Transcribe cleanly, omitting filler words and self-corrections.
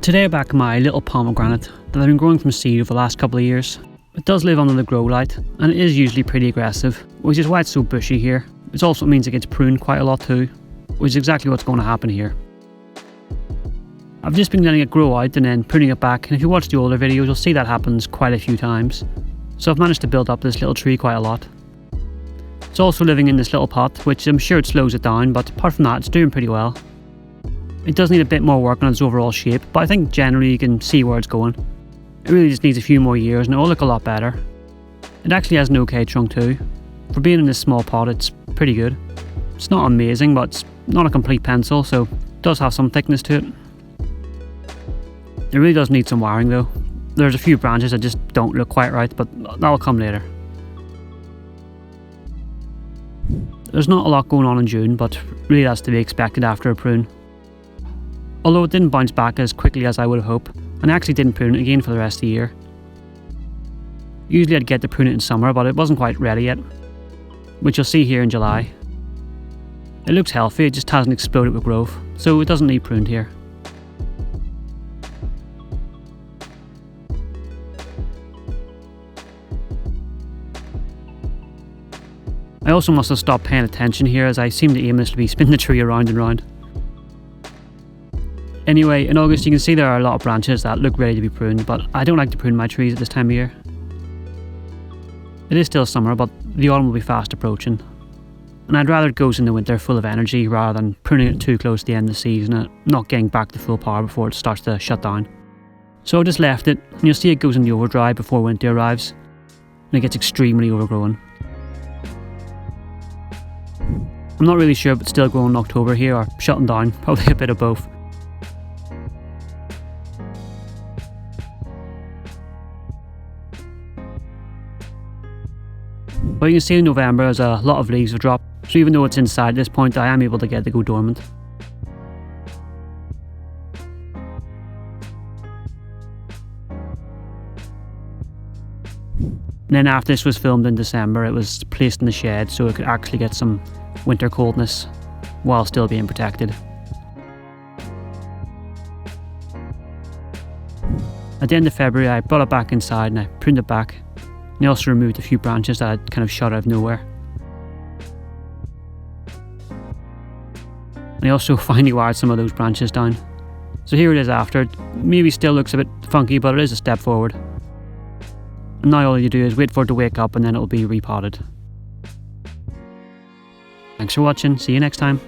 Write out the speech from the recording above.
Today I'm back in my little pomegranate that I've been growing from seed over the last couple of years. It does live under the grow light and it is usually pretty aggressive, which is why it's so bushy here. It also means it gets pruned quite a lot too, which is exactly what's going to happen here. I've just been letting it grow out and then pruning it back, and if you watch the older videos you'll see that happens quite a few times. So I've managed to build up this little tree quite a lot. It's also living in this little pot, which I'm sure it slows it down, but apart from that it's doing pretty well. It does need a bit more work on its overall shape, but I think generally you can see where it's going. It really just needs a few more years and it will look a lot better. It actually has an okay trunk too. For being in this small pot it's pretty good. It's not amazing, but it's not a complete pencil, so it does have some thickness to it. It really does need some wiring though. There's a few branches that just don't look quite right, but that'll come later. There's not a lot going on in June, but really that's to be expected after a prune. Although it didn't bounce back as quickly as I would have hoped, and I actually didn't prune it again for the rest of the year. Usually I'd get to prune it in summer, but it wasn't quite ready yet, which you'll see here in July. It looks healthy, it just hasn't exploded with growth, so it doesn't need pruned here. I also must have stopped paying attention here as I seem to aimlessly be spinning the tree around and round. Anyway, in August you can see there are a lot of branches that look ready to be pruned, but I don't like to prune my trees at this time of year. It is still summer, but the autumn will be fast approaching, and I'd rather it goes in the winter full of energy rather than pruning it too close to the end of the season and not getting back to full power before it starts to shut down. So I just left it, and you'll see it goes in the overdrive before winter arrives, and it gets extremely overgrown. I'm not really sure if it's still growing in October here or shutting down, probably a bit of both. But you can see in November as a lot of leaves have dropped, so even though it's inside at this point I am able to get it to go dormant. And then after this was filmed in December, it was placed in the shed so it could actually get some winter coldness while still being protected. At the end of February I brought it back inside and I pruned it back. And I also removed a few branches that had kind of shot out of nowhere. And I also finally wired some of those branches down. So here it is after. It maybe still looks a bit funky, but it is a step forward. And now all you do is wait for it to wake up and then it will be repotted. Thanks for watching, see you next time.